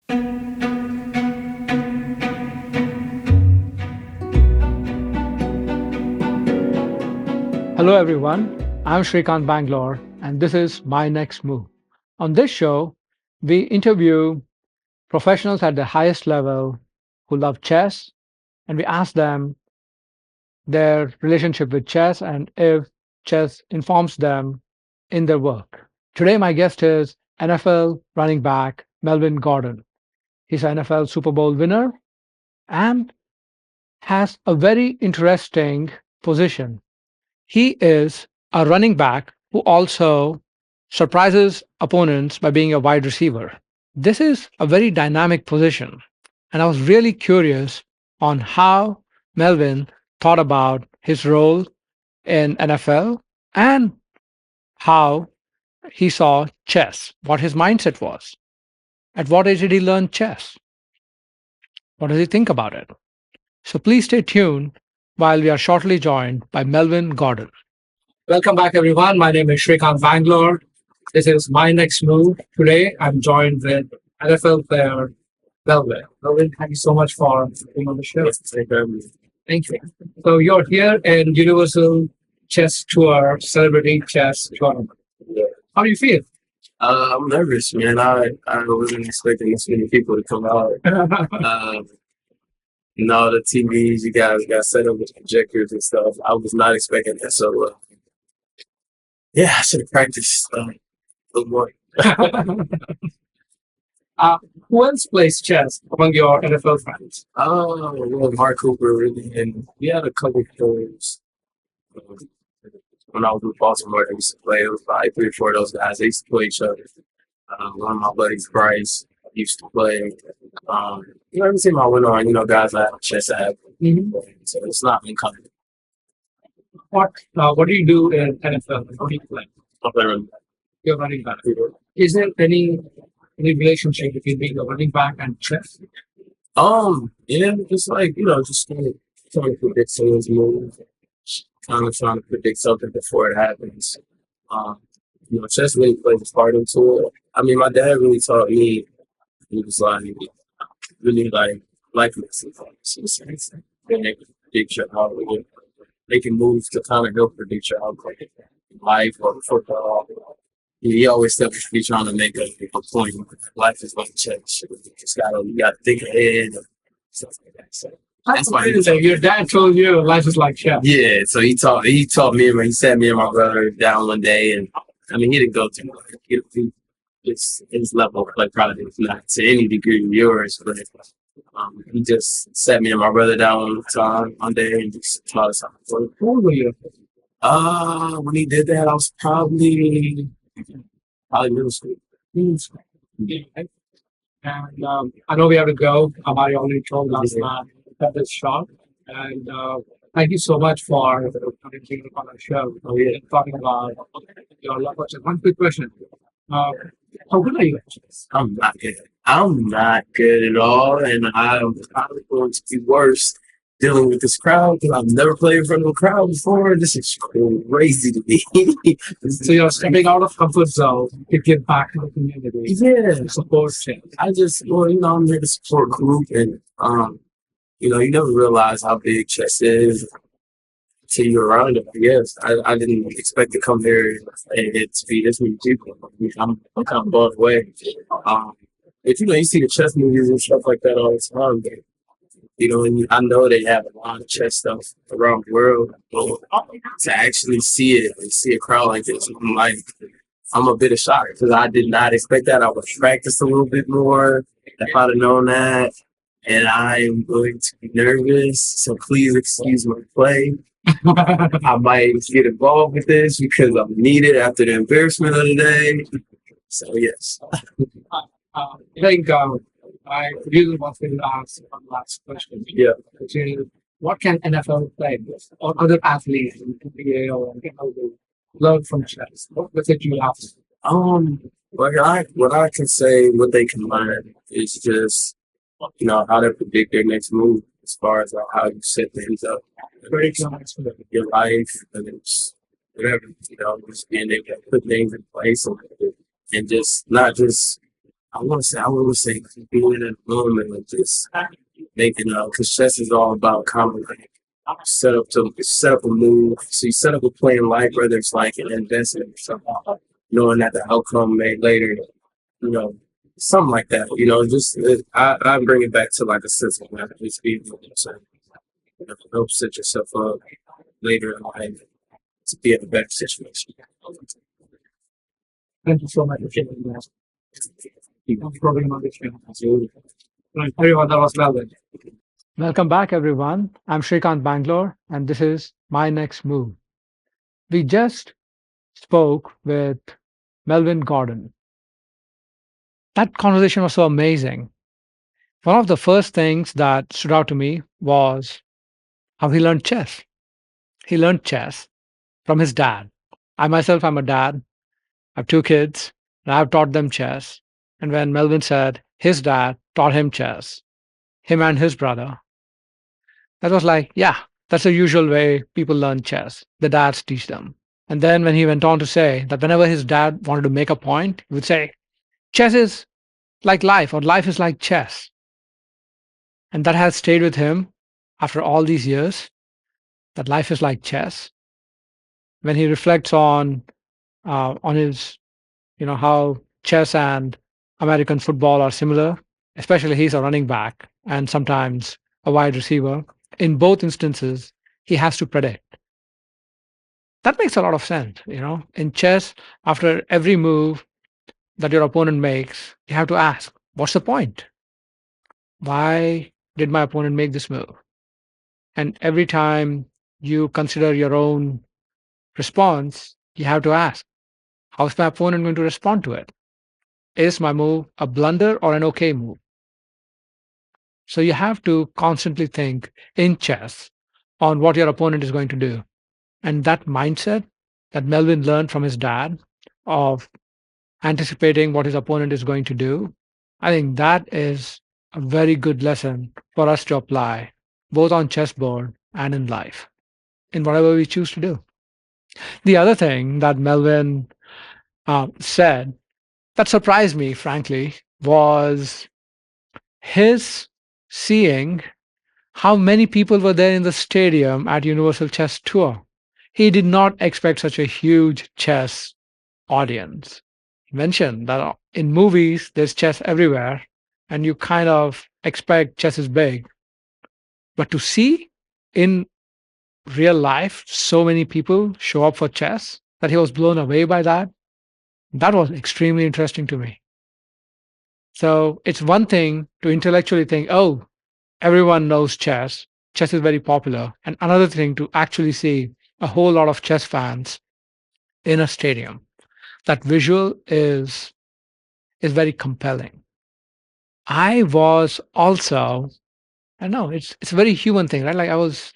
Hello, everyone. I'm Shrikant Bangalore, and this is My Next Move. On this show, we interview professionals at the highest level who love chess, and we ask them their relationship with chess and if chess informs them in their work. Today, my guest is NFL running back Melvin Gordon. He's an NFL Super Bowl winner and has a very interesting position. He is a running back who also surprises opponents by being a wide receiver. This is a very dynamic position, and I was really curious on how Melvin thought about his role in NFL and how he saw chess, what his mindset was. At what age did he learn chess? What does he think about it? So please stay tuned while we are shortly joined by Melvin Gordon. Welcome back, everyone. My name is Shrikant Bangalore. This is My Next Move. Today, I'm joined with NFL player Melvin. Melvin, thank you so much for being on the show. Thank you. So you're here in Universal Chess Tour, Celebrity Chess Tournament. Yeah. How do you feel? I'm nervous, man. I wasn't expecting this many people to come out. The TVs you guys got set up with projectors and stuff. I was not expecting that. So, I should have practiced a little more. Who else plays chess among your NFL friends? Well, Mark Cooper, really. And we had a couple of players. When I was with Baltimore, they used to play. It was like 3 or 4 of those guys. They used to play each other. One of my buddies, Bryce, used to play. Every time I went on, guys I have chess app. So it's not uncommon. What do you do in NFL? What do you play? I'm playing running back. You're running back. Is there any relationship between being a running back and chess? Just like, just trying to predict someone's move. Kind of trying to predict something before it happens. Chess really plays a part into it. I mean, my dad really taught me. He was like, really like life lessons. They can predict your outcome. They can move to kind of help predict your outcome in life or football. He always said be trying to make a point. Life is like chess. You gotta think ahead and stuff like that. So that's why your dad told you life is like chess. Yeah, so he taught me, and he sat me and my brother down one day, and I mean, he didn't go to his level of play probably is not to any degree of yours, but he just sat me and my brother down one day and just taught us how to play. How old were you? When he did that, I was probably middle school. Yeah. And I know we have to go. Amari already told us that is short. And thank you so much for coming on the show. And talking about your love. One quick question. How good are you at chess? I'm not good. I'm not good at all, and I'm probably going to be worse dealing with this crowd because I've never played in front of a crowd before. This is crazy to me. So you're stepping out of comfort zone to give back to the community. Yeah, To support chess. I'm here to support group, and you never realize how big chess is until you're around it. I guess I didn't expect to come here and it to be this many people. I'm kind of blown away. If you see the chess movies and stuff like that all the time, and I know they have a lot of chess stuff around the world. But to actually see it and see a crowd like this, I'm a bit of shock because I did not expect that. I would practice a little bit more if I'd have known that. And I am going to be nervous, so please excuse my play. I might get involved with this because I'm needed after the embarrassment of the day. So, yes. I think I really want to ask one last question. Yeah. Which is, what can NFL players or other athletes in the NBA or learn from chess? What message you have? What I can say, what they can learn is just, how to predict their next move as far as how you set things up. Your life and it's whatever, just being able to put things in place and just not just I want to say being in a moment and just making because chess is all about comedy. Set up a move. So you set up a play in life, whether it's like an investment or something, knowing that the outcome may later, you know, something like that. Just I bring it back to like a sense of that. Just being able to help set yourself up later in life to be in a better situation. Thank you so much for sharing that. Program on the channel. Right, everyone, that was Melvin. Welcome back, everyone. I'm Shrikant Bangalore, and this is My Next Move. We just spoke with Melvin Gordon. That conversation was so amazing. One of the first things that stood out to me was how he learned chess. He learned chess from his dad. I myself am a dad. I have two kids, and I've taught them chess. And when Melvin said his dad taught him chess, him and his brother, that was like, yeah, that's the usual way people learn chess. The dads teach them. And then when he went on to say that whenever his dad wanted to make a point, he would say, chess is like life, or life is like chess. And that has stayed with him after all these years, that life is like chess. When he reflects on his, how chess and American football are similar, especially he's a running back and sometimes a wide receiver. In both instances, he has to predict. That makes a lot of sense. In chess, after every move that your opponent makes, you have to ask, what's the point? Why did my opponent make this move? And every time you consider your own response, you have to ask, how's my opponent going to respond to it? Is my move a blunder or an okay move? So you have to constantly think in chess on what your opponent is going to do. And that mindset that Melvin learned from his dad of anticipating what his opponent is going to do, I think that is a very good lesson for us to apply both on chessboard and in life, in whatever we choose to do. The other thing that Melvin said that surprised me, frankly, was his seeing how many people were there in the stadium at Universal Chess Tour. He did not expect such a huge chess audience. He mentioned that in movies, there's chess everywhere, and you kind of expect chess is big. But to see in real life so many people show up for chess, that he was blown away by that, that was extremely interesting to me. So it's one thing to intellectually think, oh, everyone knows chess. Chess is very popular. And another thing to actually see a whole lot of chess fans in a stadium. That visual is very compelling. I was also, I know it's a very human thing, right? Like I was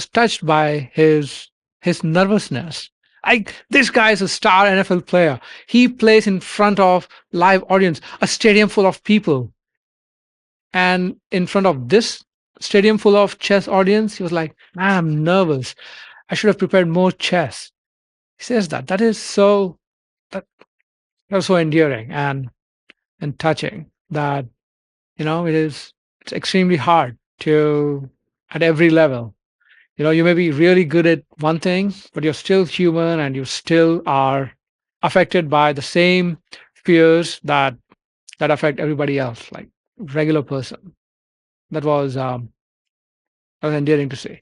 touched by his nervousness. Like this guy is a star NFL player. He plays in front of live audience, a stadium full of people. And in front of this stadium full of chess audience, he was like, man, I'm nervous. I should have prepared more chess. He says that. That, that was so endearing and touching that, it's extremely hard to at every level. You may be really good at one thing, but you're still human and you still are affected by the same fears that affect everybody else, like regular person. That was that was endearing to see.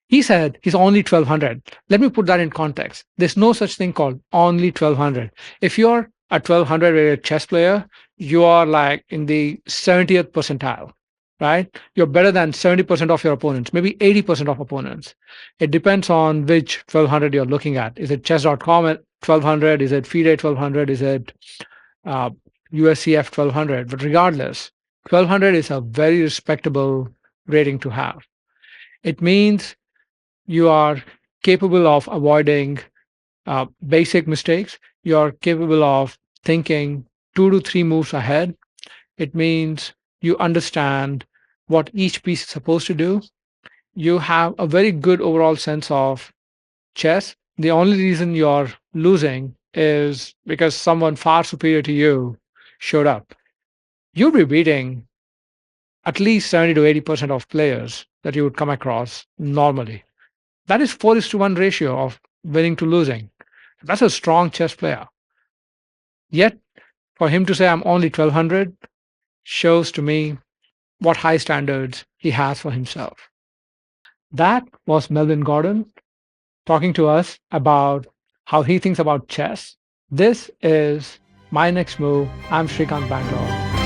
He said he's only 1200. Let me put that in context. There's no such thing called only 1200. If you're a 1200 rated chess player, you are like in the 70th percentile, right? You're better than 70% of your opponents, maybe 80% of opponents. It depends on which 1200 you're looking at. Is it chess.com at 1200? Is it FIDE 1200? Is it uh, USCF 1200? But regardless, 1200 is a very respectable rating to have. It means you are capable of avoiding basic mistakes. You're capable of thinking 2 to 3 moves ahead. It means you understand what each piece is supposed to do. You have a very good overall sense of chess. The only reason you're losing is because someone far superior to you showed up, you'd be beating at least 70 to 80% of players that you would come across normally. That is 4 is to 1 ratio of winning to losing. That's a strong chess player. Yet, for him to say I'm only 1200 shows to me what high standards he has for himself. That was Melvin Gordon talking to us about how he thinks about chess. This is My Next Move. I'm Shrikant Bangalore.